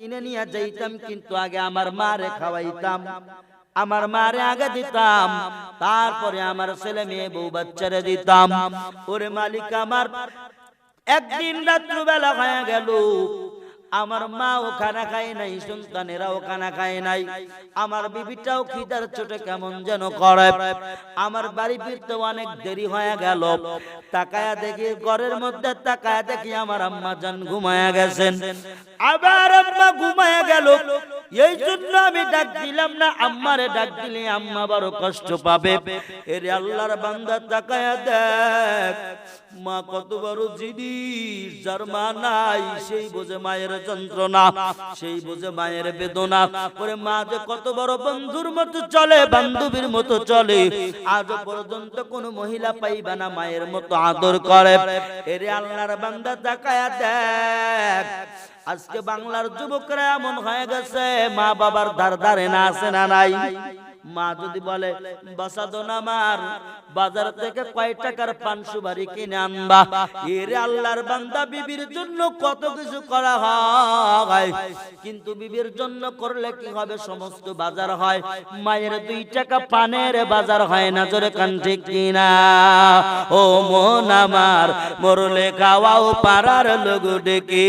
কিনে নিয়ে যাইতাম, কিন্তু আগে আমার মারে খাওয়াইতাম, আমার মারে আগে দিতাম, তারপরে আমার ছেলে মেয়ে বউ বাচ্চারে দিতাম। ওরে মালিক আমার, একদিন রাত্রিবেলা হয়ে গেল, আমার মাও খানা খায় নাই, সন্তানেরাও খানা খায় নাই, আমার বিবিটাও খিদার চোটে কেমন যেন করে। আমার বাড়ি ফিরতে অনেক দেরি হয়ে গেল। তাকায়া দেখি, ঘরের মধ্যে তাকায়া দেখি আমার আম্মা জান ঘুমায়া গেছেন। আবার আম্মা ঘুমায়া গেল, এই জন্য আমি ডাক দিলাম না। আম্মারে ডাক দিলে আম্মা বড় কষ্ট পাবে। এরে আল্লাহর বান্দা, তাকায়া দেখ, মা কত বড় জিনিস, যার মা নাই সেই বোঝে মায়ের যন্ত্রণা, সেই বোঝে মায়ের বেদনা। ওরে মা যে কত বড় বন্ধুর মতো চলে, বান্ধবীর মতো চলে, আজ পর্যন্ত কোন মহিলা পাইবা না মায়ের মতো আদর করে। এরে আল্লাহর বান্দা, তাকায়া দেখ, আজকে বাংলার যুবকরা এমন হয়ে গেছে, মা বাবার ধার ধারে না, আছে না নাই? মা যদি বলে বাসাদোন আমার, বাজার থেকে কয় টাকার পান সুপারি কিনে আনবা। এর আল্লাহর বান্দা, বিবির জন্য কত কিছু করা হয়, কিন্তু বিবির জন্য করলে কি হবে? সমস্ত বাজার হয়, মায়ের 2 টাকা পানের বাজার হয় না। জোরে কান ঠিক কিনা? ও মন আমার, মরলে খাওয়াও পাড়ার লোক ডেকে,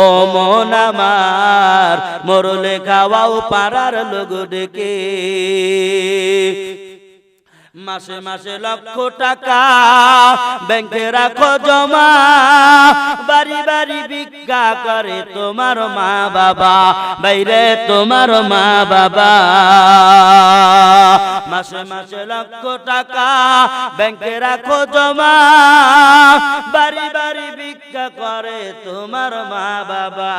ও মন আমার, মরলে খাওয়াও পাড়ার লোক ডেকে। মাসে মাসে লক্ষ টাকা ব্যাংকে রাখো জমা, বাড়ি বাড়ি ভিক্ষা করে তোমার মা বাবা, বাইরে তোমার মা বাবা। মাসে মাসে লক্ষ টাকা ব্যাংকে রাখো জমা, বাড়ি বাড়ি ভিক্ষা করে তোমার মা বাবা,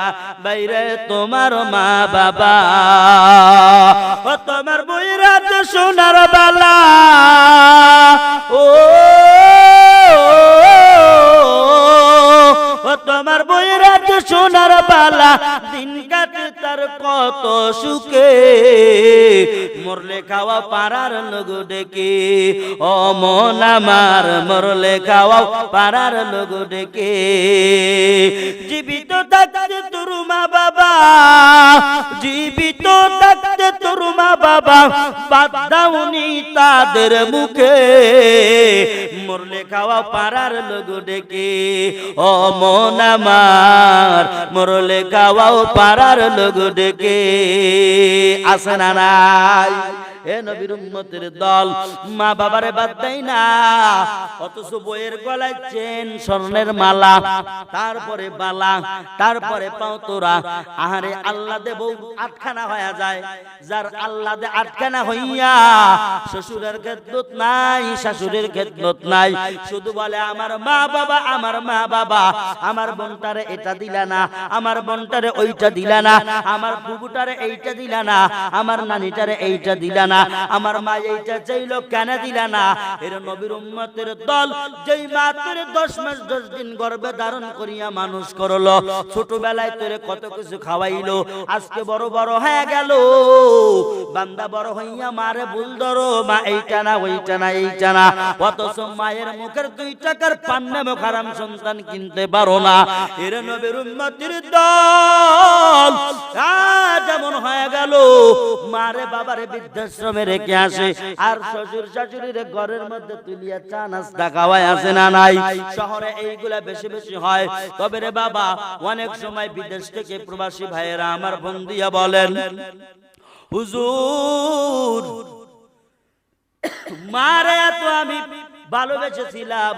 বাইরে তোমার মা বাবা। ও তোমার বইরা তো সোনার বালা, ও তোমার বইরা তো সোনার বালা, দিন কাটে তার কত সুখে, মরলে খাওয়া পাড়ার লোক ডেকে, ও মন আমার, মরলে খাওয়া পাড়ার লোক ডেকে। জীবিত থাকতে তোর মা বাবা, জীবিত থাকতে তোর মা বাবা, বাদ দাওনি তাদের মুখে, মরলে খাওয়া পাড়ার লোক ডেকে, ও মন আমার, মরলে খাওয়াও পাড়ার লোক ডেকে। আছে না নাই? এ নবীর উম্মতের দল, মা বাবারে বাদ দেয় না, অথচ বইয়ের গলায় চেন, স্বর্ণের মালা, তারপরে বালা, তারপরে পাও তোরা। আহারে আল্লাহ দে বউ আটখানা হয়ে যায়, যার আল্লাহ দে আটখানা হইয়া শ্বশুরের খেদমত নাই, শাশুড়ির খেদমত নাই, শুধু বলে আমার মা বাবা, আমার মা বাবা, আমার বোনটারে এটা দিলা না, আমার বোনটারে ওইটা দিলা না, আমার বুবুটারে এইটা দিলা না, আমার নানিটারে এইটা দিলা না, আমার মা এইটা চাইলো কেন দিলা না? এর নবীর উম্মতের দল, যেই মা তোরে 10 মাস 10 দিন গর্ভে ধারণ করিয়া মানুষ করলো, ছোটবেলায় তোরে কত কিছু খাওয়াইলো, আজকে বড় বড় হয়ে গেল, বান্দা বড় হইয়া মারে ভুল ধরো, মা এইটা না, ওইটা না, এইটা না, অথচ মায়ের মুখের 2 টাকার পান নামক হারাম সন্তান কিনতে পারো না। এর নবীর উম্মতের দল যেমন হয়ে গেল, মারে বাবারে বৃদ্ধাশ্রমে রেখে আসে, আর শ্বশুর শাশুড়ির ঘরের মধ্যে তুলিয়া চা নাস্তা খাওয়ায়, আছে না নাই? শহরে এইগুলা বেশি বেশি হয়, তবে রে বাবা, অনেক সময় বিদেশ থেকে প্রবাসী ভাইয়েরা আমার ফোন দিয়া বলেন, হুজুর মারে তো আমি ভালোবেসেছিলাম,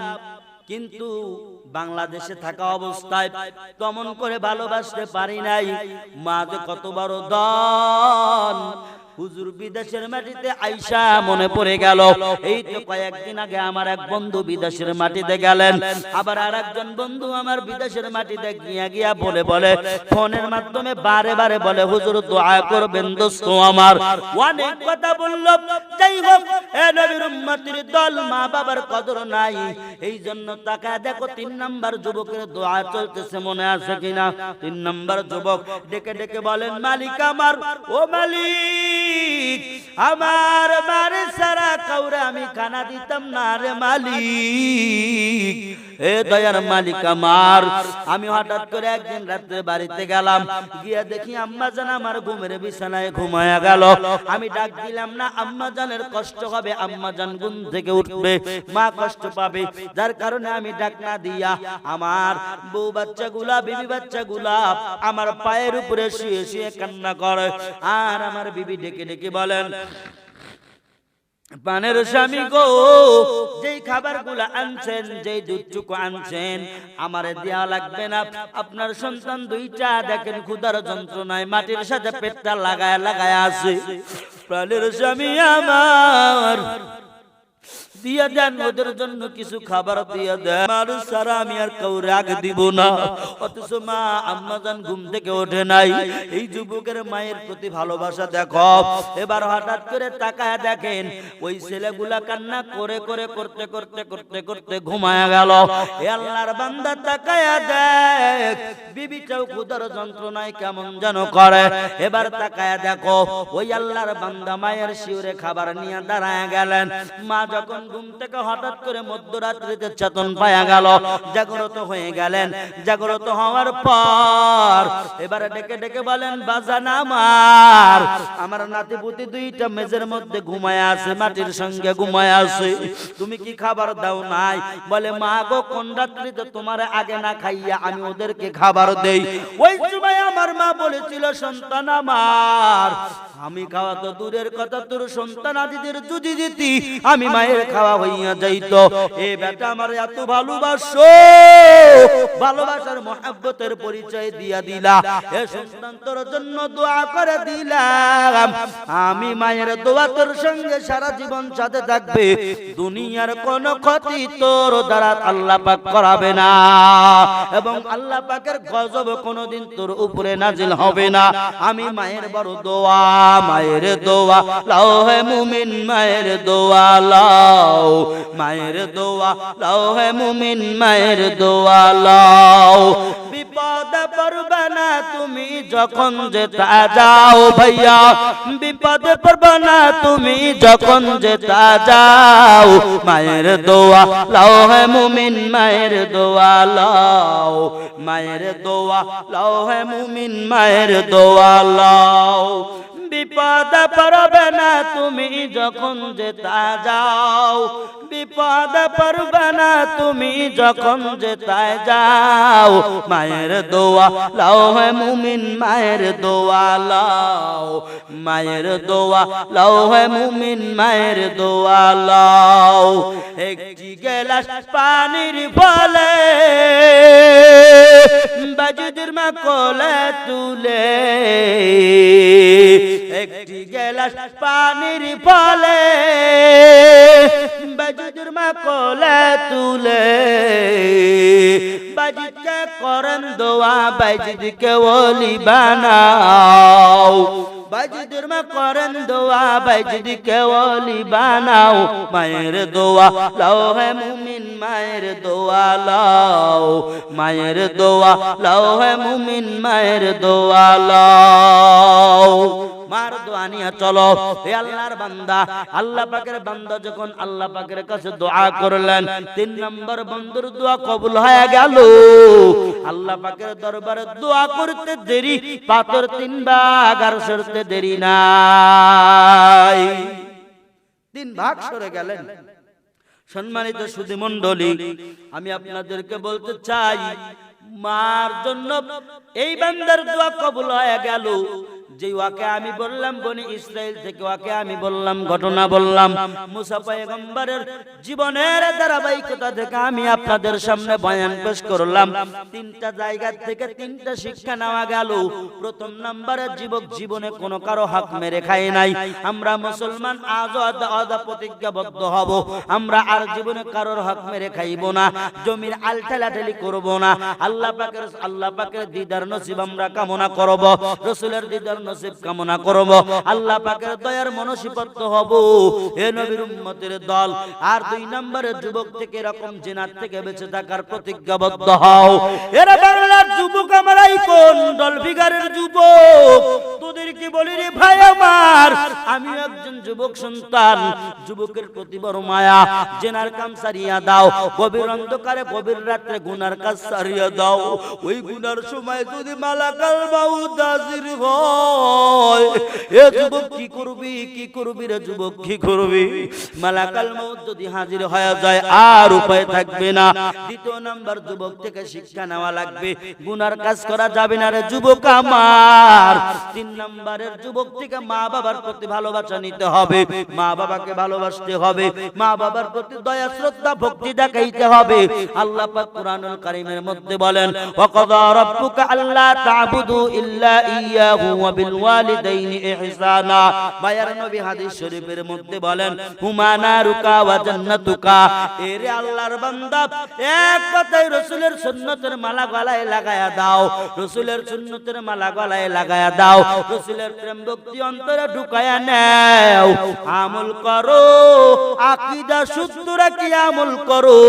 কিন্তু বাংলাদেশে থাকা অবস্থায় তেমন করে ভালোবাসতে পারি নাই, মা যে কত বড় দন। হুজুর বিদেশের মাটিতে আইসা মনে পড়ে গেল, এই তো কয়েকদিন আগে আমার এক বন্ধু বিদেশের মাটিতে গেলেন, আবার আর একজন বন্ধু আমার বিদেশের মাটিতে গিয়া বলে ফোনের মাধ্যমে বারে বারে বলে, হুজুর দোয়া করবেন দোস্ত আমার। অনেক কথা বলল, যাই হোক, এ নবীর উম্মতের দল, মা বাবার কদর নাই, এই জন্য তাকায় দেখো 3 নাম্বার যুবকের দোয়া চলতেছে, মনে আছে কিনা? 3 নাম্বার যুবক ডেকে ডেকে বলেন, মালিক আমার, ও মালিক, আমার বাড়ি সারা কাউরে আমি খানা দিতাম না রে মালিক, এ দয়ার মালিক আমার। আমি হঠাৎ করে একদিন রাত্রে বাড়িতে গেলাম, গিয়ে দেখি আম্মা জান আমার ঘুমের বিছানায় ঘুমায়া গেল। আমি ডাক দিলাম না, আম্মা জানের কষ্ট হবে, আম্মা জান ঘুম থেকে উঠবে, মা কষ্ট পাবে, যার কারণে আমি ডাক না দিয়া আমার বউ বাচ্চাগুলা বিবি বাচ্চাগুলা আমার পায়ের উপরে শুয়ে শুয়ে কান্না করে। আর আমার বিবি ডেকে ডেকে বলেন, পানের স্বামী গো, যেই খাবারগুলো আনছেন, যেই দুধটুকু আনছেন আমারে দেয়া লাগবে না। আপনার সন্তান দুইটা দেখেন ক্ষুধার যন্ত্রণায় মাটির সাথে পেটটা লাগায় লাগায় আছে। প্রাণের স্বামী আমার, দিয়া দেন ওদের জন্য কিছু খাবার দিয়া দেন, আর সারা আমি আর কাউরে আগে দিব না। অথচ মা আম্মা জান ঘুম থেকে ওঠে নাই। এই যুবকের মায়ের প্রতি ভালোবাসা দেখো। এবার হঠাৎ করে তাকায় দেখেন ওই ছেলেগুলা কান্না করে করে করতে করতে করতে করতে ঘুমায়া গেল। এ আল্লাহর বান্দা তাকায় দেখ, বিবিটাও ক্ষুধার যন্ত্রণায় কেমন যেন করে। এবার তাকায় দেখো ওই আল্লাহর বান্দা মায়ের শিউরে খাবার নিয়ে দাঁড়ায় গেলেন। মা যখন ঘুম থেকে হঠাৎ করে মধ্যরাত্রিতে চেতন পায়া গেল, জাগ্রত হয়ে গেলেন। জাগ্রত হওয়ার পর এবারে ডেকে ডেকে বলেন, বাজান আমার, আমার নাতিপুতি দুইটা মেজের মধ্যে ঘুমায় আছে, মাটির সঙ্গে ঘুমায় আছে, তুমি কি খাবার দাও নাই? বলে, মা গো, কোন রাত্রিতে তোমার আগে না খাইয়া আমি ওদেরকে খাবার দেই। ওই সময় আমার মা বলেছিল, সন্তান আমার, আমি খাওয়া তো দূরের কথা, তোর সন্তান আদিদের যদি দিতি আমি মায়ের খাওয়া হইয়া যাইতো। এ বেটা আমার এত ভালোবাসো, ভালোবাসার মহব্বতের পরিচয় দিয়া দিলা। এ সন্তান তোর জন্য দোয়া করে দিলাম, আমি মায়ের দোয়া তোর সঙ্গে সারা জীবন সাথে থাকবে, দুনিয়ার কোন ক্ষতি তোর দ্বারা আল্লাহ পাক করাবে না, এবং আল্লাহ পাকের গজব কোনোদিন তোর উপরে নাজিল হবে না। আমি মায়ের বড় দোয়া, মায়ের দোয়া লাও হে মুমিন, মায়ের দোয়া লাও, মায়ের দোয়া লাও হে মুমিন, মায়ের দোয়া লাও। বিপদে পড়বে না তুমি যখন যেটা যাও ভাইয়া, বিপদে পড়বে না তুমি যখন যেটা যাও, মায়ের দোয়া লাও হে মুমিন, মায়ের দোয়া লাও, মায়ের দোয়া লাও হে মুমিন, মায়ের দোয়া লাও। বিপদে পড়বে না তুমি যখন যেটা যাও, বিপদে পড়বে না তুমি যখন যেটা যাও, মায়ের দোয়া লাও হে মুমিন, মায়ের দোয়া লাও, মায়ের দোয়া লাও হে মুমিন, মায়ের দোয়া লাও। একটি গেলাস পানির ফলে বাজুদের মা কোলে তুলে, একটি গেলাস পানির ফলে বাজুদের মা কোলে তুলে, বাজিদকে করেন দোয়া, বাজিদকে ওলি বানাও, বাজিদের মা করেন দোয়া, বাজিদকে ওলি বানাও। মায়ের দোয়া লাও হে মুমিন, মায়ের দোয়া লাও, মায়ের দোয়া লাও হে মুমিন, মায়ের দোয়া লাও। মার দোয়া নিয়ে চলো। হে আল্লাহর বান্দা, আল্লাহ পাকের বান্দা যখন আল্লাহ পাকের কাছে দোয়া করলেন, 3 নম্বর বন্ধুর দোয়া কবুল হয়ে গেল। আল্লাহ পাকের দরবারে দোয়া করতে দেরি, পাথর 3 ভাগ আর সরতে দেরি নাই, 3 ভাগ সরে গেলেন। সম্মানিত সুধী মণ্ডলী, আমি আপনাদেরকে বলতে চাই, মার জন্য এই বান্দার দোয়া কবুল হয়ে গেল। যে ওয়াকে আমি বললাম বনি ইসরাইল থেকে, ওয়াকে আমি বললাম, ঘটনা বললাম, মুসা পয়গম্বরের জীবনের ধারাবাহিকতা থেকে আমি আপনাদের সামনে বয়ান পেশ করলাম। 3টা জায়গা থেকে 3টা শিক্ষা নেওয়া গেল। প্রথম নম্বরে, যুবক জীবনে কোনো কারো হক মেরে খায় নাই। আমরা মুসলমান আজও আদা প্রতিজ্ঞাবদ্ধ হব, আমরা আর জীবনে কারোর হক মেরে খাইব না, জমির আলটালাটালি করব না। আল্লাহ পাকের দিদার নসিব আমরা কামনা করব, রাসূলের দিদার নসিব কামনা করব, আল্লাহ পাকের দয়ার মনসিবত হব, হে নবীর উম্মতের দল। আর 2 নম্বরে, যুবক থেকে এরকম জিনাত থেকে বেঁচে থাকার প্রতিজ্ঞাবদ্ধ হও। এরা বাংলার যুবক, আমরাই কোন দল ফিগারের যুবক, বন্ধুদেরকে বলি রে ভাই আমার, আমি একজন যুবক সন্তান, যুবকের প্রতি বড় মায়া। জেনার কাম সারিয়া দাও, গভীর অন্ধকারে গভীর রাত্রে গুনার কাজ সারিয়া দাও। ওই গুনার সময় যদি মালাকাল মাউত হাজির হয়, এ যুবক কি করবি, কি করবি রে যুবক, কি করবি? মালাকাল মাউত যদি হাজির হয়ে যায় আর উপায় থাকবে না। দ্বিতীয় নাম্বার, যুবক থেকে শিক্ষা নেওয়া লাগবে, গুনার কাজ করা যাবে না রে যুবক আমার। তিন নাম্বারের, যুবক থেকে মা বাবার প্রতি ভালোবাসা নিতে হবে, মা বাবাকে ভালোবাসতে হবে, মা বাবার প্রতি দয়া শ্রদ্ধা ভক্তি দেখাইতে হবে। আল্লাহ পাক কুরআনুল কারীমের মধ্যে বলেন, ওয়াকাযা রাব্বুকা আল্লা তা'বুদু ইল্লা ইয়্যাহু ওয়া বিল ওয়ালিদাইনি ইহসানা। মায়ার নবী হাদিস শরীফের মধ্যে বলেন, হুমা নারুকা ওয়া জান্নাতুকা। এরে আল্লাহর বান্দা, এক কথায় রাসূলের সুন্নতের মালা গলায় লাগায়া দাও, রাসূলের সুন্নতের মালা গলায় লাগায়া দাও, রাসূলের প্রেম ভক্তি অন্তরে ঢুকায়া নাও, আমল করো, আকীদা শুদ্ধ রাখি আমল করো।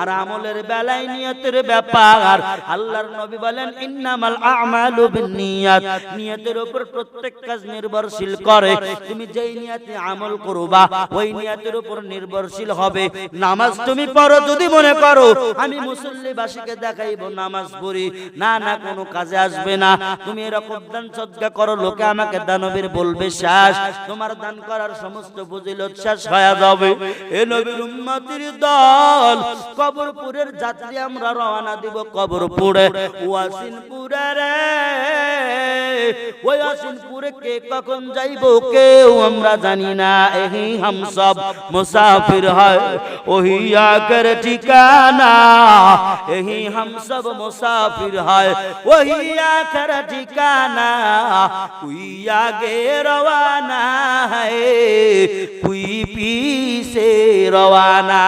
আর আমলের বেলায় নিয়তের ব্যাপার, আল্লাহর নবী বলেন, ইন্নামাল আ'মালু বিন্নিয়াত। নিয়তের উপর প্রত্যেক কাজ নির্ভরশীল করে। তুমি যেই নিয়তে আমল করবা ওই নিয়তের উপর নির্ভরশীল হবে। নামাজ তুমি পড়ো, যদি মনে করো আমি মুসল্লিবাসীকে দেখাইবো নামাজ পড়ি, না না, কোনো কাজে আসবে না। তুমি এরকম দান সদকা করো, লোকে আমাকে দানবীর বলবে, শেষ, তোমার দান করার সমস্ত ফজিলত শেষ হয়ে যাবে। এ নবীর উম্মতের দল, কবরপুরের যাত্রী আমরা রওনা দিব কবরপুরে। ওয়াসিনপুরে রে, ওই ওয়াসিনপুরে কে কখন যাইবো কেউ আমরা জানি না। এই হাম সব মুসাফির হয়, ওহি আখের ঠিকানা। এই হাম সব মুসাফির হয়, ওহি আখের ঠিকানা। কুই আগে রওয়ানা है, কুই পিছে রওয়ানা।